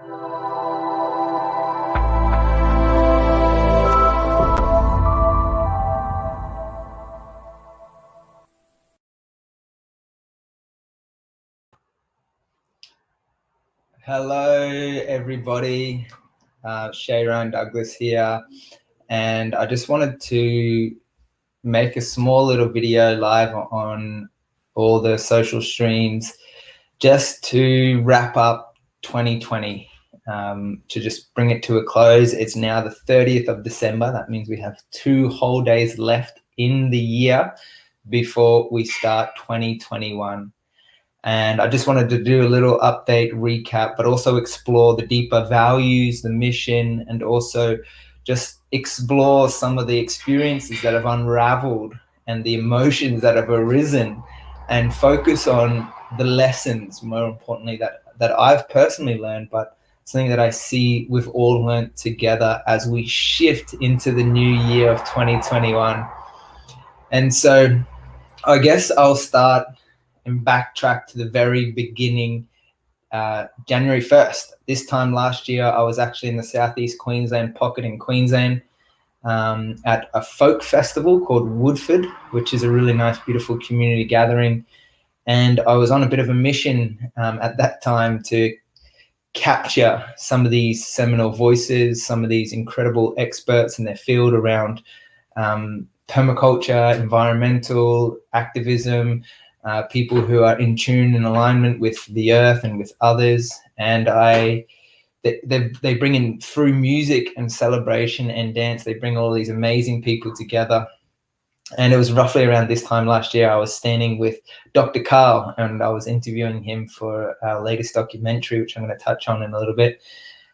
Hello, everybody. Shay Douglas here, and I just wanted to make a small little video live on all the social streams just to wrap up 2020, to just bring it to a close. It's now the 30th of December. That means we have 2 whole days left in the year before we start 2021. And I just wanted to do a little update recap, but also explore the deeper values, the mission, and also just explore some of the experiences that have unraveled and the emotions that have arisen, and focus on the lessons, more importantly, that I've personally learned, but something that I see we've all learned together as we shift into the new year of 2021. And so I guess I'll start and backtrack to the very beginning. January 1st, this time last year, I was actually in the Southeast Queensland pocket in Queensland, at a folk festival called Woodford, which is a really nice, beautiful community gathering. And I was on a bit of a mission at that time to capture some of these seminal voices, some of these incredible experts in their field around permaculture, environmental activism, people who are in tune and alignment with the earth and with others. And they bring in, through music and celebration and dance, they bring all these amazing people together. And it was roughly around this time last year, I was standing with Dr. Carl, and I was interviewing him for our latest documentary, which I'm going to touch on in a little bit.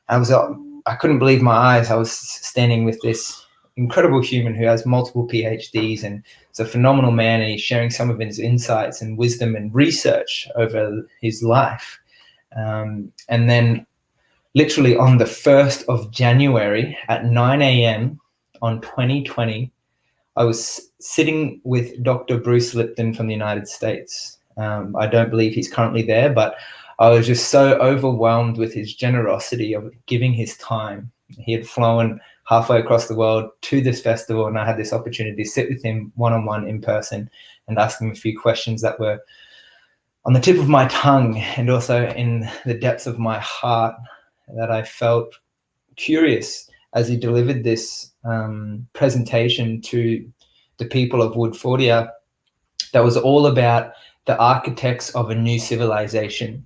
I couldn't believe my eyes. I was standing with this incredible human who has multiple PhDs and is a phenomenal man, and he's sharing some of his insights and wisdom and research over his life. And then literally on the 1st of January at 9 a.m. on 2020, I was sitting with Dr. Bruce Lipton from the United States. I don't believe he's currently there, but I was just so overwhelmed with his generosity of giving his time. He had flown halfway across the world to this festival, and I had this opportunity to sit with him one-on-one in person and ask him a few questions that were on the tip of my tongue and also in the depths of my heart, that I felt curious as he delivered this presentation to the people of Woodfordia that was all about the architects of a new civilization.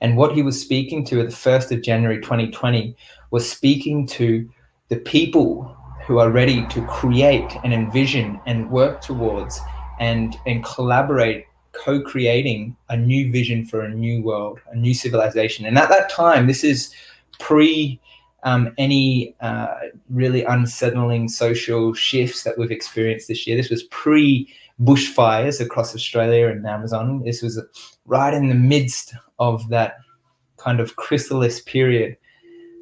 And what he was speaking to at the 1st of January 2020 was speaking to the people who are ready to create and envision and work towards and collaborate, co-creating a new vision for a new world, a new civilization. And at that time, this is pre any really unsettling social shifts that we've experienced this year. This was pre bushfires across Australia and Amazon. This was right in the midst of that kind of chrysalis period.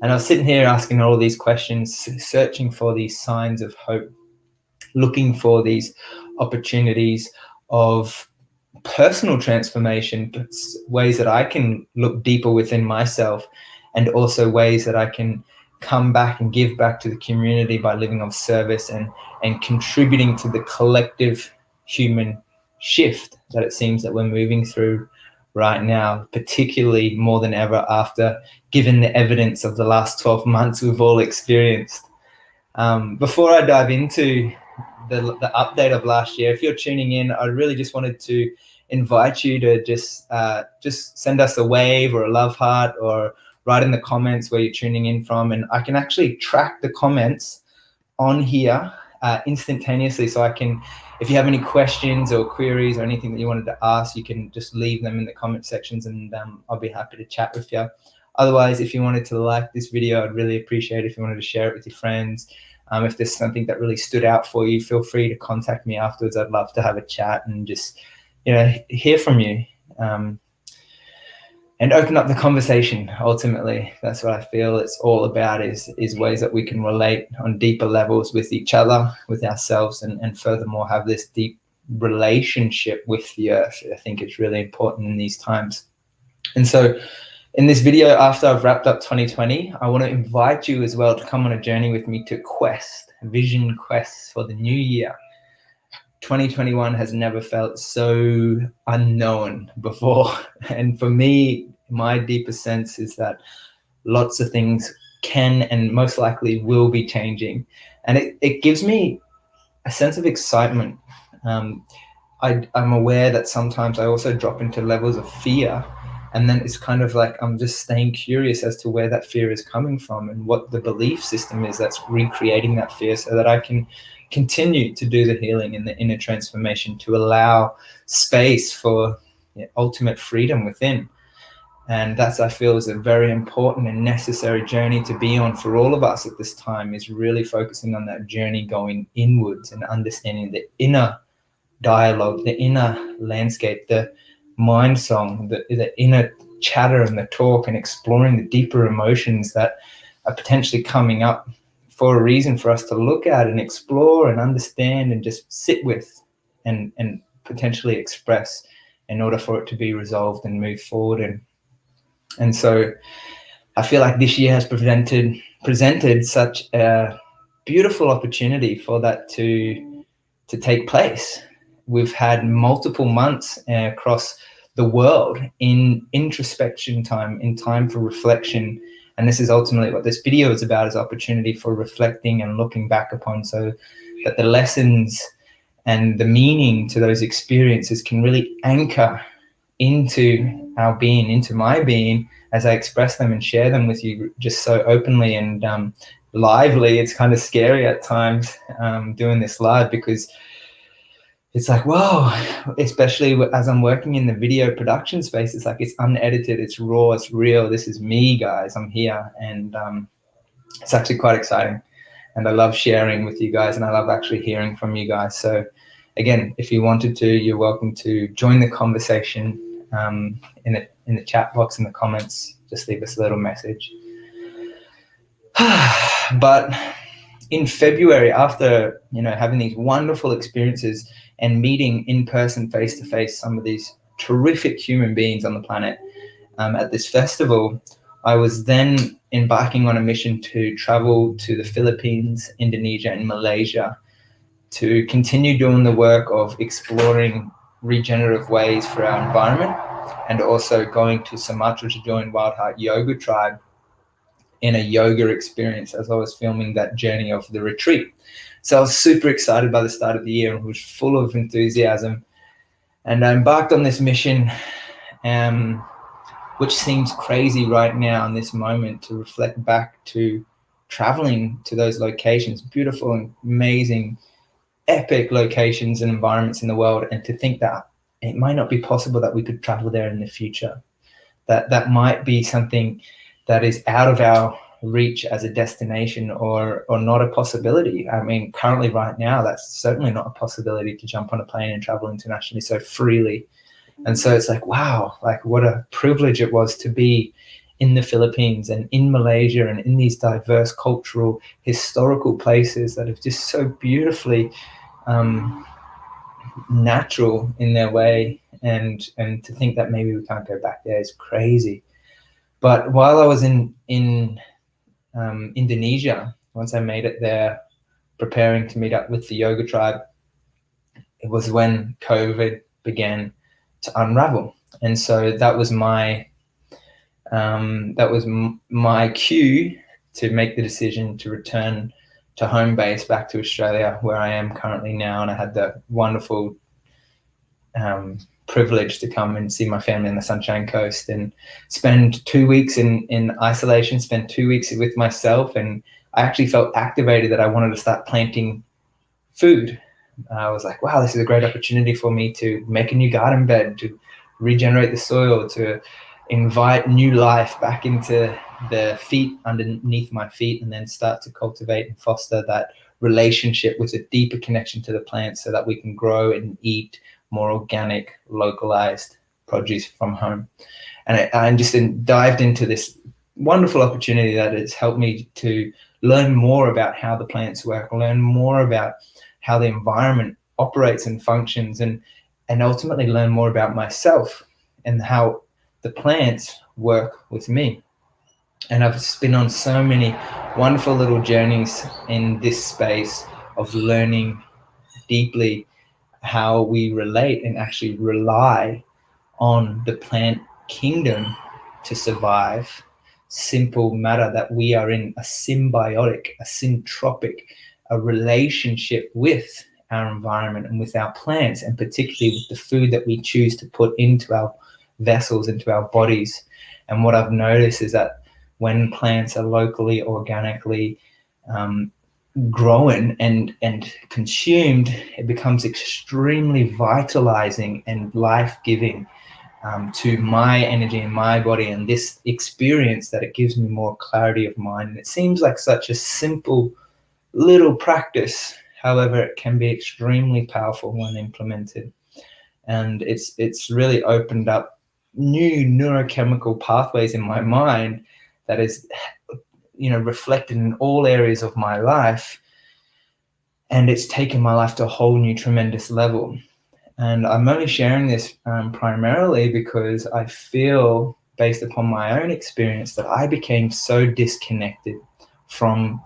And I was sitting here asking all these questions, searching for these signs of hope, looking for these opportunities of personal transformation, ways that I can look deeper within myself, and also ways that I can come back and give back to the community by living of service and contributing to the collective human shift that it seems that we're moving through right now, particularly more than ever after given the evidence of the last 12 months we've all experienced. Before I dive into the update of last year, if you're tuning in, I really just wanted to invite you to just send us a wave or a love heart, or write in the comments where you're tuning in from, and I can actually track the comments on here instantaneously. So I can, if you have any questions or queries or anything that you wanted to ask, you can just leave them in the comment sections, and I'll be happy to chat with you. Otherwise, if you wanted to like this video, I'd really appreciate it if you wanted to share it with your friends. If there's something that really stood out for you, feel free to contact me afterwards. I'd love to have a chat and just, hear from you. And open up the conversation. Ultimately, that's what I feel it's all about, is ways that we can relate on deeper levels with each other, with ourselves, and furthermore have this deep relationship with the earth. I think it's really important in these times. And so In this video, after I've wrapped up 2020, I want to invite you as well to come on a journey with me to vision quests for the new year. 2021 has never felt so unknown before. And for me, my deepest sense is that lots of things can and most likely will be changing. And it gives me a sense of excitement. I'm aware that sometimes I also drop into levels of fear, and then it's kind of like I'm just staying curious as to where that fear is coming from and what the belief system is that's recreating that fear, so that I can continue to do the healing and the inner transformation to allow space for ultimate freedom within. And that's, I feel, is a very important and necessary journey to be on for all of us at this time, is really focusing on that journey going inwards and understanding the inner dialogue, the inner landscape, the mind song, the inner chatter and the talk, and exploring the deeper emotions that are potentially coming up for a reason for us to look at and explore and understand and just sit with and potentially express in order for it to be resolved and move forward. And so I feel like this year has presented such a beautiful opportunity for that to take place. We've had multiple months across the world in introspection time, in time for reflection. And this is ultimately what this video is about, is opportunity for reflecting and looking back upon, so that the lessons and the meaning to those experiences can really anchor into our being, into my being, as I express them and share them with you just so openly and lively. It's kind of scary at times doing this live, because it's like, whoa, especially as I'm working in the video production space, it's like, it's unedited, it's raw, it's real. This is me, guys. I'm here. And it's actually quite exciting. And I love sharing with you guys, and I love actually hearing from you guys. So again, if you wanted to, you're welcome to join the conversation in the chat box, in the comments. Just leave us a little message. But in February, after having these wonderful experiences and meeting in person, face to face, some of these terrific human beings on the planet at this festival, I was then embarking on a mission to travel to the Philippines, Indonesia, and Malaysia to continue doing the work of exploring regenerative ways for our environment, and also going to Sumatra to join Wild Heart Yoga Tribe in a yoga experience as I was filming that journey of the retreat. So I was super excited by the start of the year and was full of enthusiasm. And I embarked on this mission, which seems crazy right now in this moment, to reflect back to traveling to those locations, beautiful and amazing, epic locations and environments in the world, and to think that it might not be possible that we could travel there in the future, that might be something that is out of our reach as a destination, or not a possibility. I mean, currently right now, that's certainly not a possibility to jump on a plane and travel internationally so freely. And so it's like, wow, like what a privilege it was to be in the Philippines and in Malaysia and in these diverse cultural, historical places that are just so beautifully natural in their way. And to think that maybe we can't go back there is crazy. But while I was in Indonesia, once I made it there, preparing to meet up with the yoga tribe, it was when COVID began to unravel. And so that was my cue to make the decision to return to home base, back to Australia, where I am currently now. And I had the wonderful privilege to come and see my family on the Sunshine Coast and spend 2 weeks in isolation, spend 2 weeks with myself. And I actually felt activated that I wanted to start planting food. I was like, wow, this is a great opportunity for me to make a new garden bed, to regenerate the soil, to invite new life back into the feet, underneath my feet, and then start to cultivate and foster that relationship with a deeper connection to the plants, so that we can grow and eat more organic, localized produce from home. And I just dived into this wonderful opportunity that has helped me to learn more about how the plants work, learn more about how the environment operates and functions, and ultimately learn more about myself and how the plants work with me. And I've been on so many wonderful little journeys in this space of learning deeply how we relate and actually rely on the plant kingdom to survive. Simple matter that we are in a symbiotic, a syntropic, a relationship with our environment and with our plants, and particularly with the food that we choose to put into our vessels, into our bodies. And what I've noticed is that when plants are locally, organically grown and consumed, it becomes extremely vitalizing and life-giving to my energy and my body, and this experience that it gives me more clarity of mind. And it seems like such a simple little practice, however, it can be extremely powerful when implemented. And it's really opened up new neurochemical pathways in my mind that is, reflected in all areas of my life. And it's taken my life to a whole new tremendous level. And I'm only sharing this primarily because I feel, based upon my own experience, that I became so disconnected from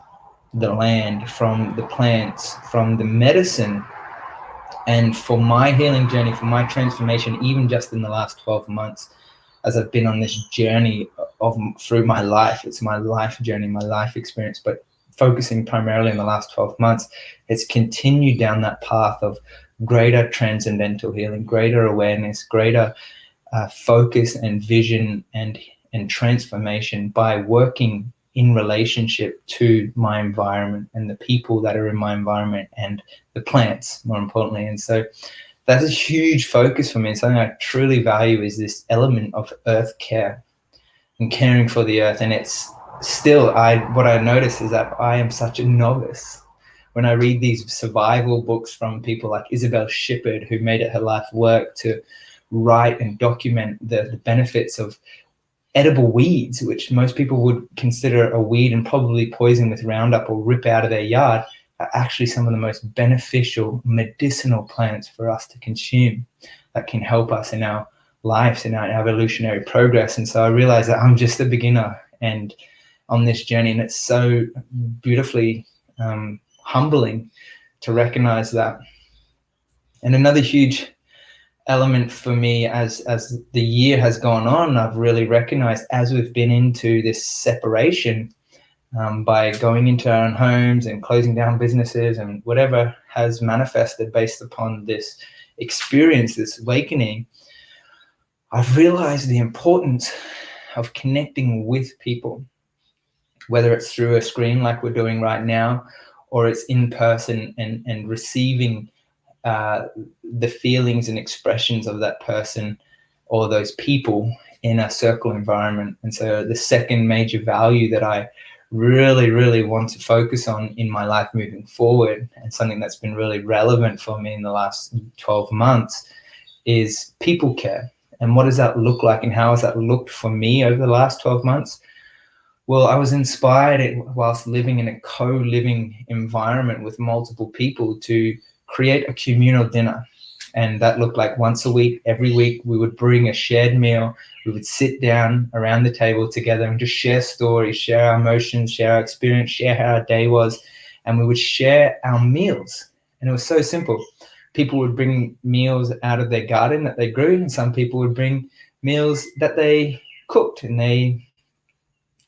the land, from the plants, from the medicine. And for my healing journey, for my transformation, even just in the last 12 months, as I've been on this journey through my life, it's my life journey, my life experience, but focusing primarily in the last 12 months, it's continued down that path of greater transcendental healing, greater awareness, greater focus and vision and transformation by working in relationship to my environment and the people that are in my environment and the plants, more importantly. And so that's a huge focus for me. Something I truly value is this element of earth care and caring for the earth. And it's still, what I notice is that I am such a novice when I read these survival books from people like Isabel Shippard, who made it her life work to write and document the benefits of edible weeds, which most people would consider a weed and probably poison with Roundup or rip out of their yard, are actually some of the most beneficial medicinal plants for us to consume that can help us in our lives, in our evolutionary progress. And so I realized that I'm just a beginner and on this journey, and it's so beautifully humbling to recognize that. And another huge element for me as the year has gone on, I've really recognized, as we've been into this separation, by going into our own homes and closing down businesses and whatever has manifested based upon this experience, this awakening, I've realized the importance of connecting with people, whether it's through a screen like we're doing right now, or it's in person and receiving the feelings and expressions of that person or those people in a circle environment. And so the second major value that I really, really want to focus on in my life moving forward, and something that's been really relevant for me in the last 12 months, is people care. And what does that look like, and how has that looked for me over the last 12 months? Well, I was inspired whilst living in a co-living environment with multiple people to create a communal dinner. And that looked like once a week, every week, we would bring a shared meal. We would sit down around the table together and just share stories, share our emotions, share our experience, share how our day was. And we would share our meals. And it was so simple. People would bring meals out of their garden that they grew, and some people would bring meals that they cooked and they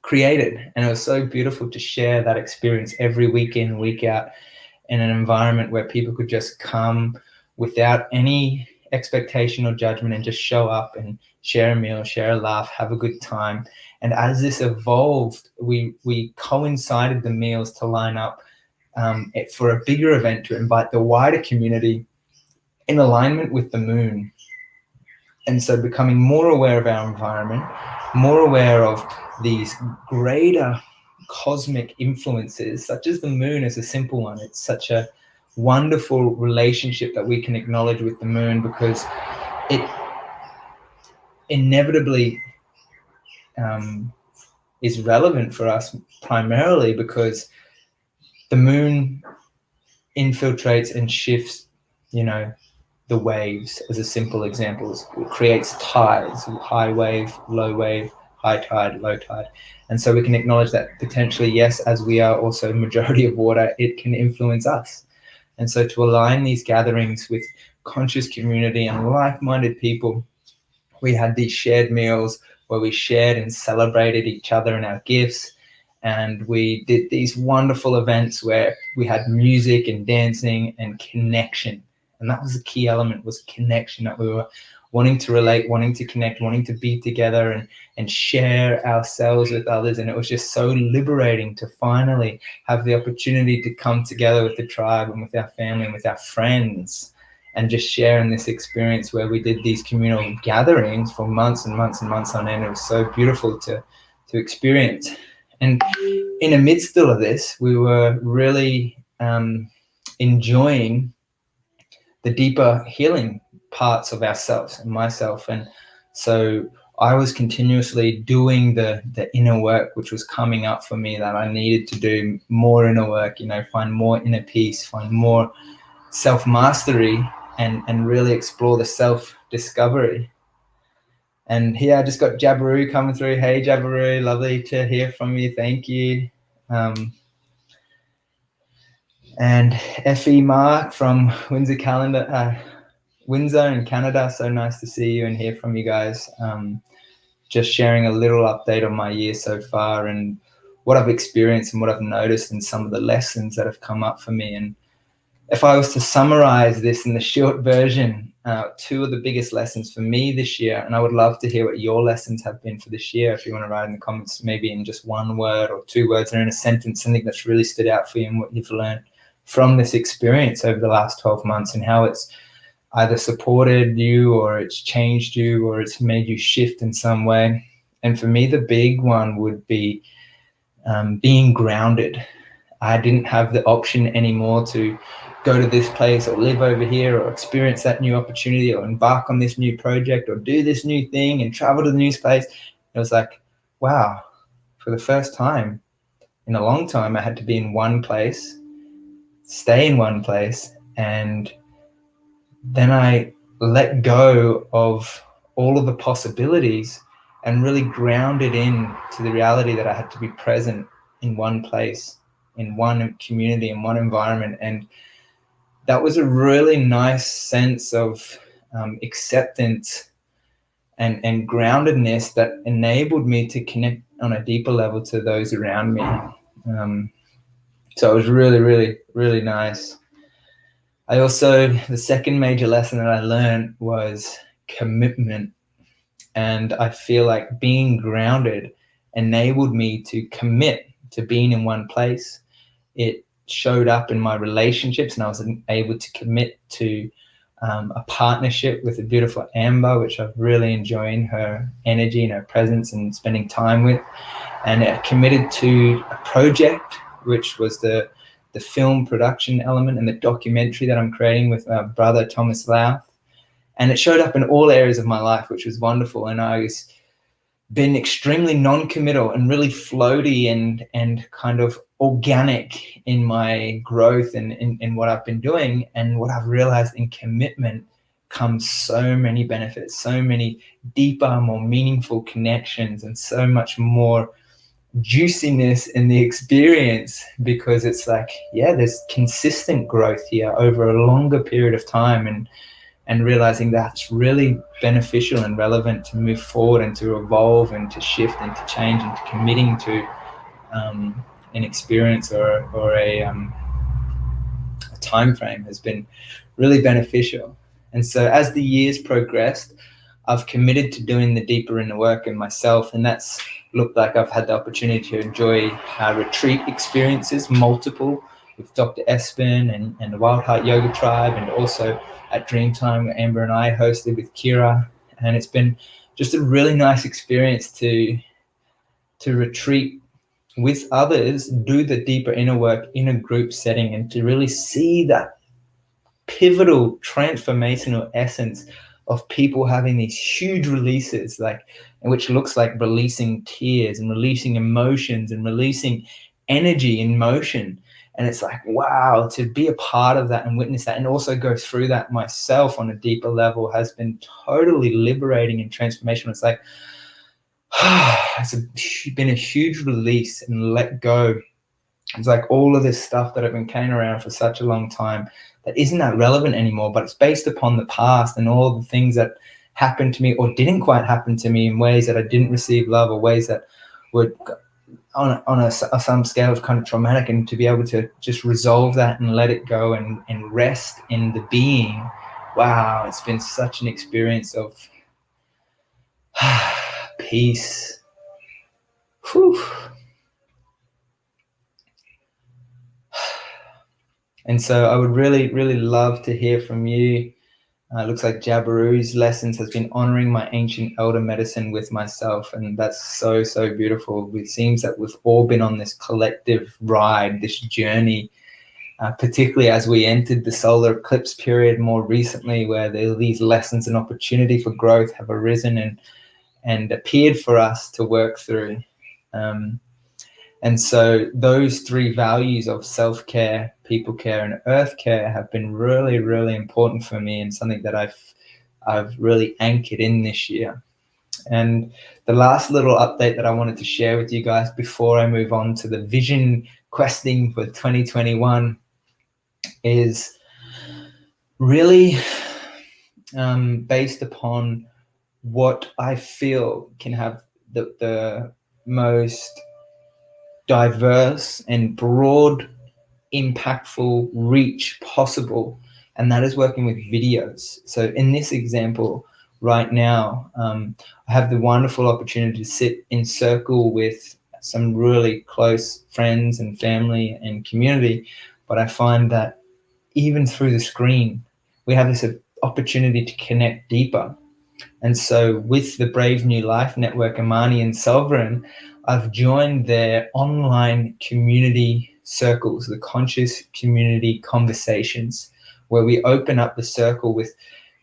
created. And it was so beautiful to share that experience every week in, week out, in an environment where people could just come without any expectation or judgment and just show up and share a meal, share a laugh, have a good time. And as this evolved, we coincided the meals to line up for a bigger event to invite the wider community in alignment with the moon. And so becoming more aware of our environment, more aware of these greater cosmic influences, such as the moon is a simple one. It's such a wonderful relationship that we can acknowledge with the moon, because it inevitably is relevant for us primarily because the moon infiltrates and shifts, the waves as a simple example. It creates tides, high wave, low wave, high tide, low tide. And so we can acknowledge that potentially, yes, as we are also majority of water, it can influence us. And so to align these gatherings with conscious community and like-minded people, we had these shared meals where we shared and celebrated each other and our gifts. And we did these wonderful events where we had music and dancing and connection. And that was the key element, was connection, that we were wanting to relate, wanting to connect, wanting to be together and share ourselves with others. And it was just so liberating to finally have the opportunity to come together with the tribe and with our family and with our friends and just share in this experience where we did these communal gatherings for months and months and months on end. It was so beautiful to experience. And in the midst of this, we were really enjoying the deeper healing parts of ourselves and myself. And so I was continuously doing the inner work, which was coming up for me, that I needed to do more inner work, find more inner peace, find more self-mastery, and really explore the self-discovery. And here I just got Jabaroo coming through. Hey, Jabaroo, lovely to hear from you. Thank you. And Effie Mark from Windsor in Canada. So nice to see you and hear from you guys. Just sharing a little update on my year so far and what I've experienced and what I've noticed and some of the lessons that have come up for me. And if I was to summarize this in the short version, 2 of the biggest lessons for me this year, and I would love to hear what your lessons have been for this year. If you want to write in the comments, maybe in just 1 word or 2 words or in a sentence, something that's really stood out for you and what you've learned from this experience over the last 12 months and how it's either supported you or it's changed you or it's made you shift in some way. And for me, the big one would be being grounded. I didn't have the option anymore to go to this place or live over here or experience that new opportunity or embark on this new project or do this new thing and travel to the new space. It was like, wow, for the first time in a long time, I had to be in one place, stay in one place, and then I let go of all of the possibilities and really grounded in to the reality that I had to be present in one place, in one community, in one environment. And that was a really nice sense of acceptance and groundedness that enabled me to connect on a deeper level to those around me. So it was really, really, really nice. The second major lesson that I learned was commitment. And I feel like being grounded enabled me to commit to being in one place. It showed up in my relationships, and I was able to commit to a partnership with a beautiful Amber, which I've really enjoyed her energy and her presence and spending time with. And I committed to a project, which was the film production element and the documentary that I'm creating with my brother, Thomas Louth. And it showed up in all areas of my life, which was wonderful. And I was been extremely non-committal and really floaty and kind of organic in my growth and in what I've been doing. And what I've realized in commitment comes so many benefits, so many deeper, more meaningful connections, and so much more juiciness in the experience, because it's like, yeah, there's consistent growth here over a longer period of time, and realizing that's really beneficial and relevant to move forward and to evolve and to shift and to change and to committing to an experience or a time frame has been really beneficial. And so as the years progressed, I've committed to doing the deeper inner work in myself, and that's looked like I've had the opportunity to enjoy retreat experiences, multiple, with Dr. Espen and the Wild Heart Yoga Tribe, and also at Dreamtime where Amber and I hosted with Kira. And it's been just a really nice experience to retreat with others, do the deeper inner work in a group setting, and to really see that pivotal transformational essence of people having these huge releases, which looks like releasing tears and releasing emotions and releasing energy in motion. And it's like, wow, to be a part of that and witness that and also go through that myself on a deeper level has been totally liberating and transformational. It's like, been a huge release and let go. It's like all of this stuff that I've been carrying around for such a long time that isn't that relevant anymore, but it's based upon the past and all the things that happened to me or didn't quite happen to me in ways that I didn't receive love or ways that were on some scale kind of traumatic, and to be able to just resolve that and let it go and rest in the being. Wow, it's been such an experience of peace. Whew. And so I would really, really love to hear from you. It looks like Jabiru's lessons has been honoring my ancient elder medicine with myself. And that's so, so beautiful. It seems that we've all been on this collective ride, this journey, particularly as we entered the solar eclipse period more recently, where these lessons and opportunity for growth have arisen and appeared for us to work through. And so those three values of self-care, people care, and earth care have been really, really important for me, and something that I've really anchored in this year. And the last little update that I wanted to share with you guys before I move on to the vision questing for 2021 is really based upon what I feel can have the most diverse and broad, impactful reach possible, and that is working with videos. So in this example right now, I have the wonderful opportunity to sit in circle with some really close friends and family and community, but I find that even through the screen, we have this opportunity to connect deeper. And so with the Brave New Life Network, Amani and Sovereign, I've joined their online community circles, the conscious community conversations, where we open up the circle with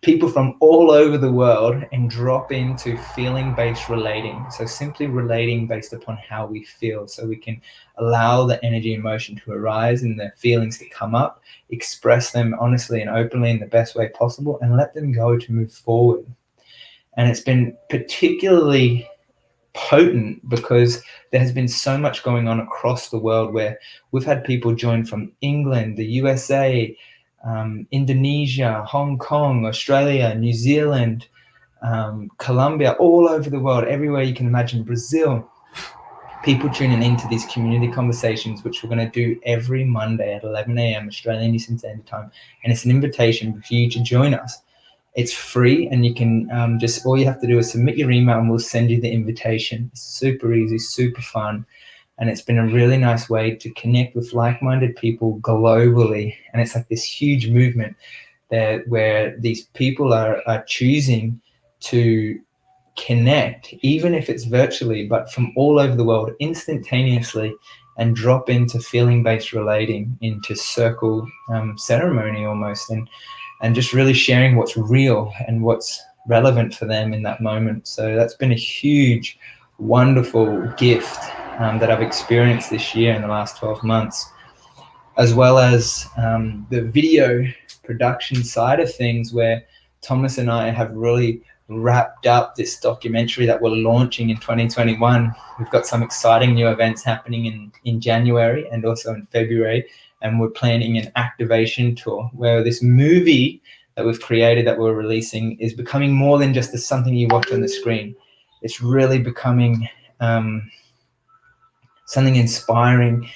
people from all over the world and drop into feeling-based relating. So simply relating based upon how we feel, so we can allow the energy and emotion to arise and the feelings to come up, express them honestly and openly in the best way possible, and let them go to move forward. And it's been particularly potent because there has been so much going on across the world, where we've had people join from England, the USA, Indonesia, Hong Kong, Australia, New Zealand, Colombia, all over the world, everywhere you can imagine, Brazil. People tuning into these community conversations, which we're going to do every Monday at 11 a.m. Australian Eastern Standard Time. And it's an invitation for you to join us. It's free, and you can all you have to do is submit your email and we'll send you the invitation. It's super easy, super fun. And it's been a really nice way to connect with like-minded people globally. And it's like this huge movement there where these people are choosing to connect, even if it's virtually, but from all over the world instantaneously, and drop into feeling-based relating, into circle ceremony almost, and just really sharing what's real and what's relevant for them in that moment. So that's been a huge, wonderful gift that I've experienced this year in the last 12 months, as well as the video production side of things, where Thomas and I have really wrapped up this documentary that we're launching in 2021. We've got some exciting new events happening in January and also in February. And we're planning an activation tour where this movie that we've created, that we're releasing, is becoming more than just something you watch on the screen. It's really becoming something inspiring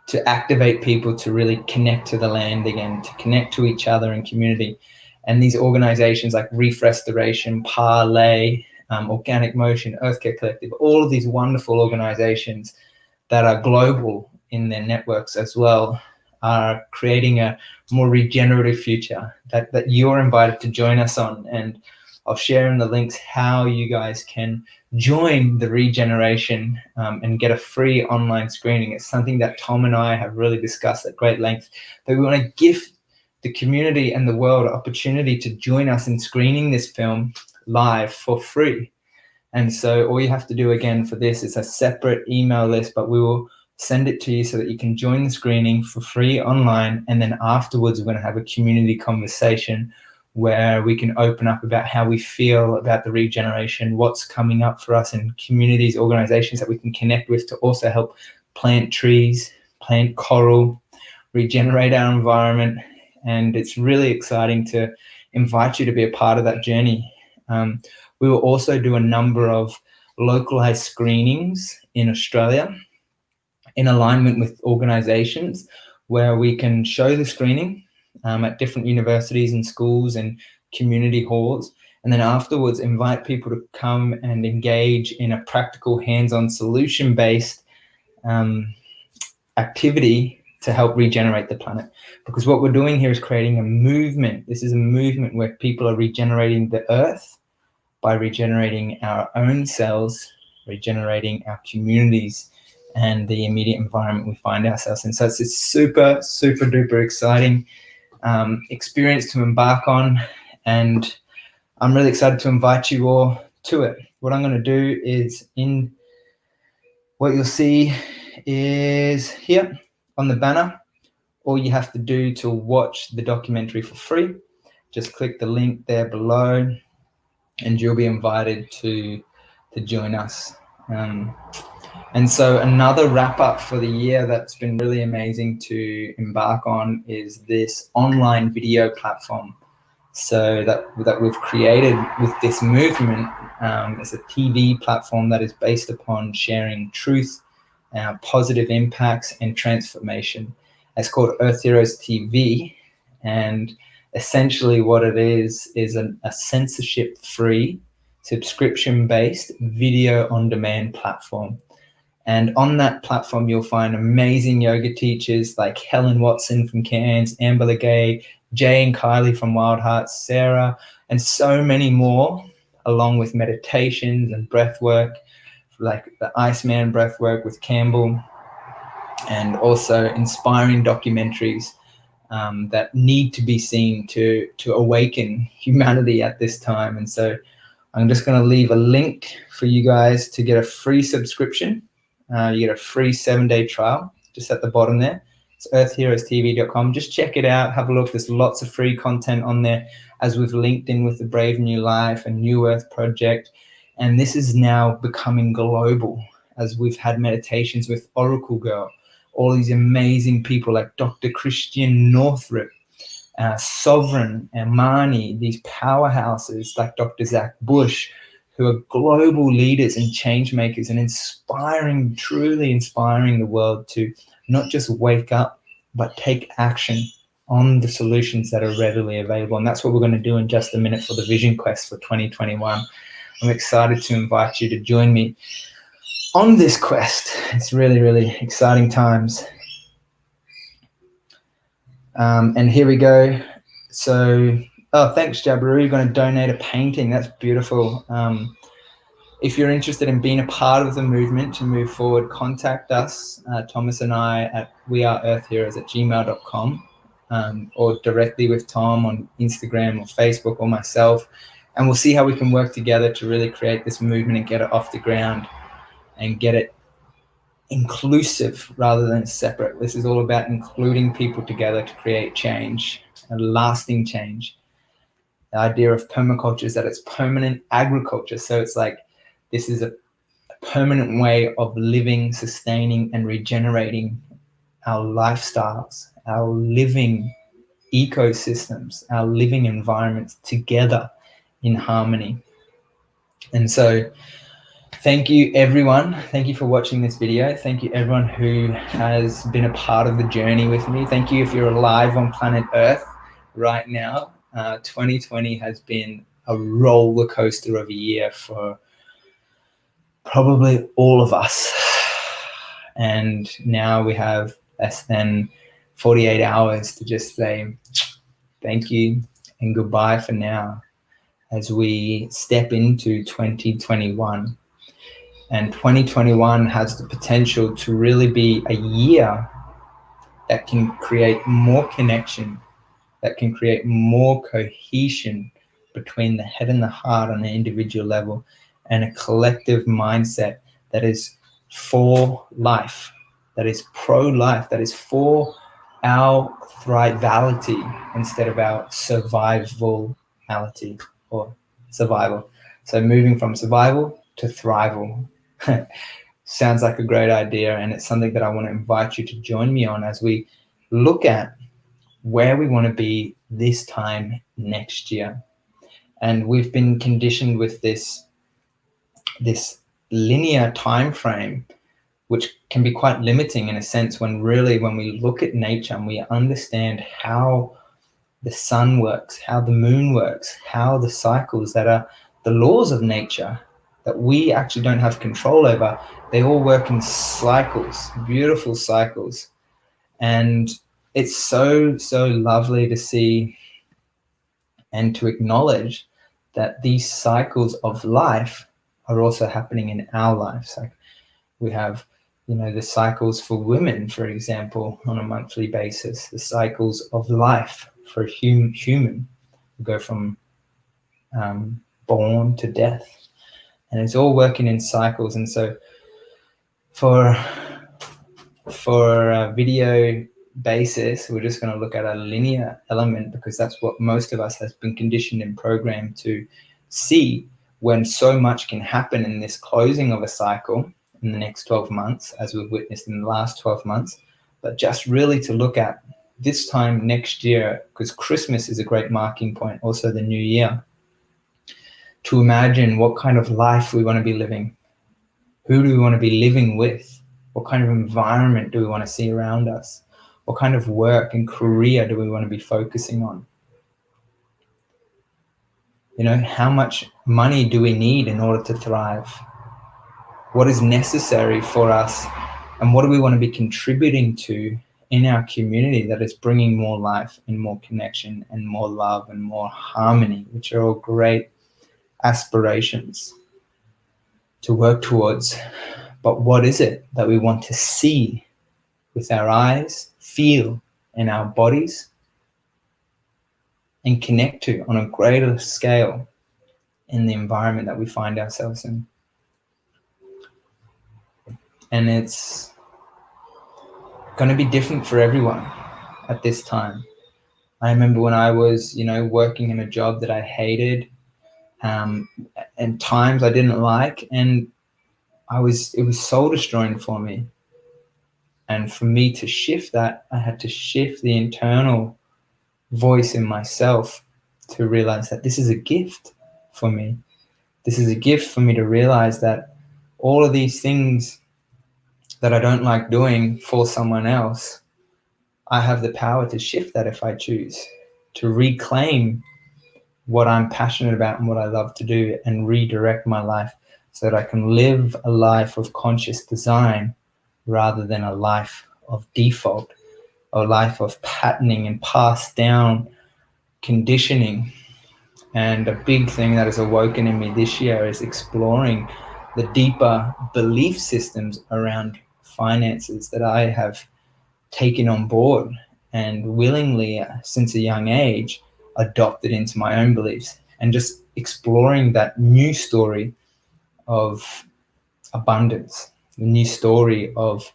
to activate people to really connect to the land again, to connect to each other in community. And these organizations like Reef Restoration, Parlay, Organic Motion, Earth Care Collective, all of these wonderful organizations that are global in their networks as well, are creating a more regenerative future that you're invited to join us on. And I'll share in the links how you guys can join the regeneration and get a free online screening. It's something that Tom and I have really discussed at great length, that we want to give the community and the world opportunity to join us in screening this film live for free. And so all you have to do again for this is a separate email list, but we will send it to you so that you can join the screening for free online. And then afterwards, we're going to have a community conversation where we can open up about how we feel about the regeneration, what's coming up for us in communities, organizations that we can connect with to also help plant trees, plant coral, regenerate our environment. And it's really exciting to invite you to be a part of that journey. We will also do a number of localized screenings in Australia in alignment with organizations where we can show the screening at different universities and schools and community halls, and then afterwards invite people to come and engage in a practical hands-on solution-based activity to help regenerate the planet. Because what we're doing here is creating a movement. This is a movement where people are regenerating the earth by regenerating our own cells, regenerating our communities and the immediate environment we find ourselves in. So it's a super, super duper exciting experience to embark on. And I'm really excited to invite you all to it. What I'm going to do is, in what you'll see is here on the banner, all you have to do to watch the documentary for free, just click the link there below and you'll be invited to join us. And so another wrap up for the year that's been really amazing to embark on is this online video platform. So that we've created with this movement. It's a TV platform that is based upon sharing truth, positive impacts and transformation. It's called Earth Heroes TV. And essentially what it is a censorship-free, subscription-based video on-demand platform. And on that platform, you'll find amazing yoga teachers like Helen Watson from Cairns, Amber Legay, Jay and Kylie from Wild Hearts, Sarah, and so many more, along with meditations and breath work, like the Iceman breath work with Campbell, and also inspiring documentaries that need to be seen to awaken humanity at this time. And so I'm just going to leave a link for you guys to get a free subscription. You get a free 7-day trial just at the bottom there. It's earthheroestv.com. Just check it out. Have a look. There's lots of free content on there, as we've linked in with the Brave New Life and New Earth Project. And this is now becoming global, as we've had meditations with Oracle Girl, all these amazing people like Dr. Christian Northrup, Sovereign, and Marnie, these powerhouses like Dr. Zach Bush, who are global leaders and change makers and inspiring, truly inspiring the world to not just wake up, but take action on the solutions that are readily available. And that's what we're going to do in just a minute for the Vision Quest for 2021. I'm excited to invite you to join me on this quest. It's really, really exciting times. And here we go. So, oh, thanks, Jabaru. You're going to donate a painting. That's beautiful. If you're interested in being a part of the movement to move forward, contact us, Thomas and I, at weareearthheroes@gmail.com, or directly with Tom on Instagram or Facebook or myself. And we'll see how we can work together to really create this movement and get it off the ground and get it inclusive rather than separate. This is all about including people together to create change, a lasting change. The idea of permaculture is that it's permanent agriculture. So it's like, this is a permanent way of living, sustaining, and regenerating our lifestyles, our living ecosystems, our living environments together in harmony. And so thank you, everyone. Thank you for watching this video. Thank you, everyone who has been a part of the journey with me. Thank you if you're alive on planet Earth right now. 2020 has been a roller coaster of a year for probably all of us. And now we have less than 48 hours to just say thank you and goodbye for now as we step into 2021. And 2021 has the potential to really be a year that can create more connection, that can create more cohesion between the head and the heart on an individual level, and a collective mindset that is for life, that is pro-life, that is for our thrivality instead of our survivality or survival. So moving from survival to thrival. Sounds like a great idea, and it's something that I want to invite you to join me on as we look at where we want to be this time next year. And we've been conditioned with this linear time frame, which can be quite limiting in a sense, when really when we look at nature and we understand how the sun works, how the moon works, how the cycles that are the laws of nature that we actually don't have control over, they all work in cycles, beautiful cycles. And it's so lovely to see and to acknowledge that these cycles of life are also happening in our lives. Like we have, the cycles for women, for example, on a monthly basis, the cycles of life for a human go from born to death, and it's all working in cycles. And so for a video basis, we're just going to look at a linear element, because that's what most of us has been conditioned and programmed to see, when so much can happen in this closing of a cycle in the next 12 months, as we've witnessed in the last 12 months. But just really to look at this time next year, because Christmas is a great marking point, also the new year, to imagine what kind of life we want to be living. Who do we want to be living with? What kind of environment do we want to see around us? What kind of work and career do we want to be focusing on? How much money do we need in order to thrive? What is necessary for us, and what do we want to be contributing to in our community that is bringing more life and more connection and more love and more harmony, which are all great aspirations to work towards. But what is it that we want to see with our eyes, feel in our bodies, and connect to on a greater scale in the environment that we find ourselves in? And it's going to be different for everyone at this time. I remember when I was, working in a job that I hated, and times I didn't like, and it was soul destroying for me. And for me to shift that, I had to shift the internal voice in myself to realize that this is a gift for me. This is a gift for me to realize that all of these things that I don't like doing for someone else, I have the power to shift that if I choose, to reclaim what I'm passionate about and what I love to do, and redirect my life so that I can live a life of conscious design rather than a life of default, a life of patterning and passed down conditioning. And a big thing that has awoken in me this year is exploring the deeper belief systems around finances that I have taken on board and willingly, since a young age, adopted into my own beliefs, and just exploring that new story of abundance, the new story of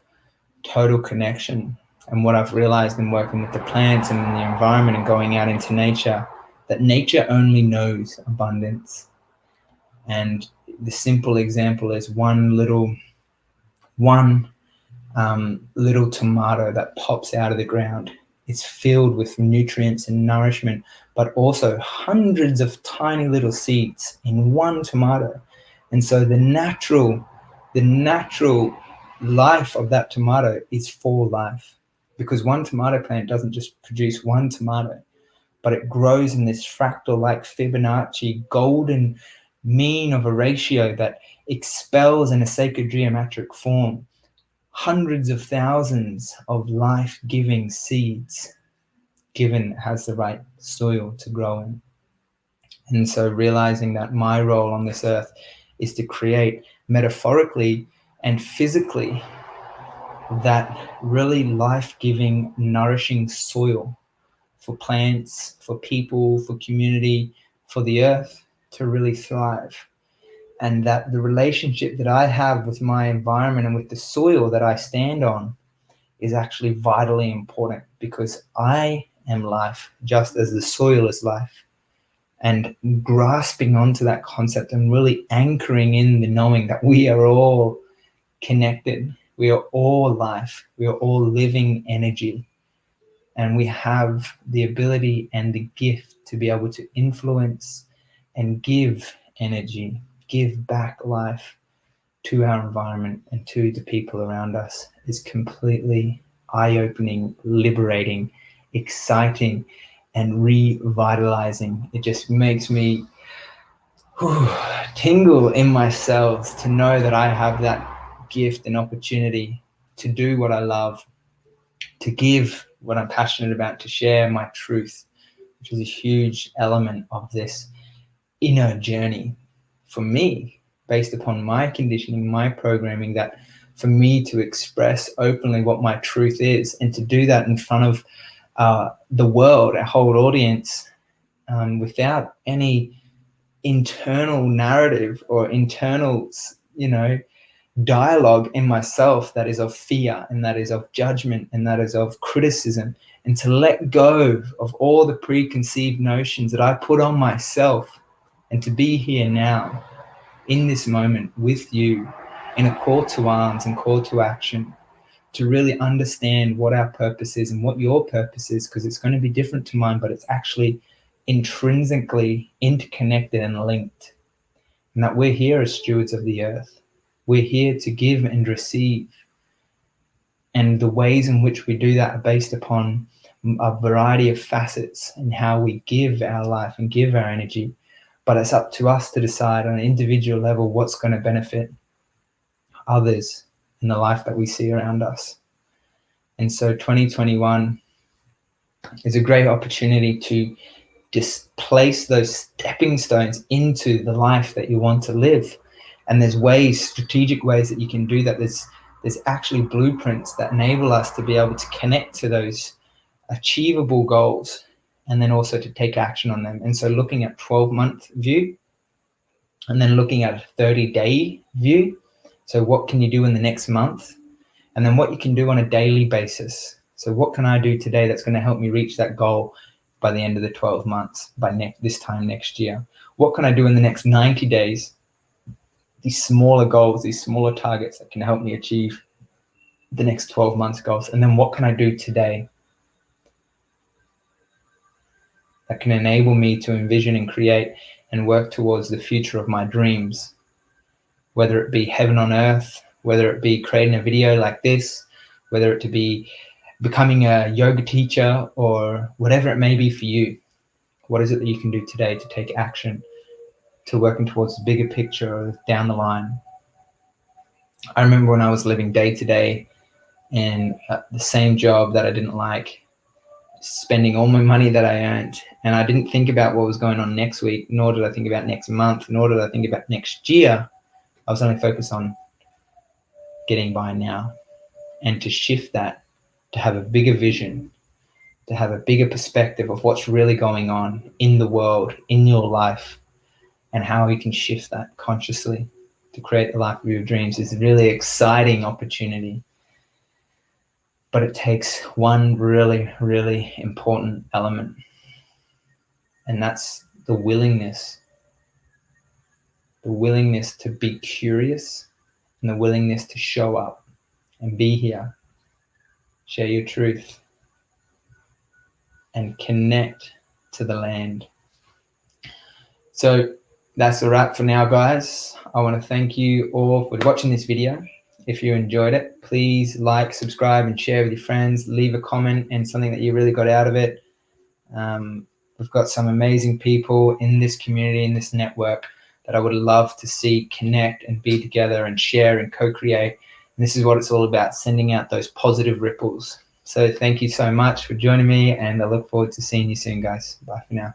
total connection. And what I've realized in working with the plants and in the environment and going out into nature, that nature only knows abundance. And the simple example is one little tomato that pops out of the ground. It's filled with nutrients and nourishment, but also hundreds of tiny little seeds in one tomato. And so the natural life of that tomato is for life, because one tomato plant doesn't just produce one tomato, but it grows in this fractal, like Fibonacci golden mean of a ratio that expels in a sacred geometric form hundreds of thousands of life-giving seeds, given it has the right soil to grow in. And so realizing that my role on this earth is to create metaphorically and physically that really life-giving, nourishing soil for plants, for people, for community, for the earth to really thrive. And that the relationship that I have with my environment and with the soil that I stand on is actually vitally important, because I am life just as the soil is life. And grasping onto that concept and really anchoring in the knowing that we are all connected, we are all life, we are all living energy, and we have the ability and the gift to be able to influence and give energy, give back life to our environment and to the people around us, is completely eye-opening, liberating, exciting, and revitalizing. It just makes me tingle in my cells to know that I have that gift and opportunity to do what I love, to give what I'm passionate about, to share my truth, which is a huge element of this inner journey for me, based upon my conditioning, my programming, that for me to express openly what my truth is, and to do that in front of the world, a whole audience, without any internal narrative or internal, dialogue in myself that is of fear, and that is of judgment, and that is of criticism, and to let go of all the preconceived notions that I put on myself, and to be here now in this moment with you in a call to arms and call to action, to really understand what our purpose is and what your purpose is, because it's going to be different to mine, but it's actually intrinsically interconnected and linked. And that we're here as stewards of the earth. We're here to give and receive. And the ways in which we do that are based upon a variety of facets and how we give our life and give our energy. But it's up to us to decide on an individual level what's going to benefit others in the life that we see around us. And so 2021 is a great opportunity to just place those stepping stones into the life that you want to live. And there's ways, strategic ways that you can do that. There's actually blueprints that enable us to be able to connect to those achievable goals, and then also to take action on them. And so looking at 12-month view, and then looking at a 30-day view. So what can you do in the next month? And then what you can do on a daily basis. So what can I do today that's going to help me reach that goal by the end of the 12 months, by this time next year? What can I do in the next 90 days? These smaller goals, these smaller targets that can help me achieve the next 12 months goals. And then what can I do today that can enable me to envision and create and work towards the future of my dreams, whether it be heaven on earth, whether it be creating a video like this, whether it to be becoming a yoga teacher, or whatever it may be for you. What is it that you can do today to take action to working towards the bigger picture down the line? I remember when I was living day to day in the same job that I didn't like, spending all my money that I earned, and I didn't think about what was going on next week, nor did I think about next month, nor did I think about next year. I was only focused on getting by now, and to shift that, to have a bigger vision, to have a bigger perspective of what's really going on in the world, in your life, and how you can shift that consciously to create the life of your dreams, is a really exciting opportunity. But it takes one really, really important element, and that's the willingness to be curious, and the willingness to show up and be here, share your truth, and connect to the land. So that's a wrap for now, guys. I want to thank you all for watching this video. If you enjoyed it, please like, subscribe, and share with your friends. Leave a comment and something that you really got out of it. We've got some amazing people in this community, in this network, that I would love to see connect and be together and share and co-create. And this is what it's all about, sending out those positive ripples. So thank you so much for joining me, and I look forward to seeing you soon, guys. Bye for now.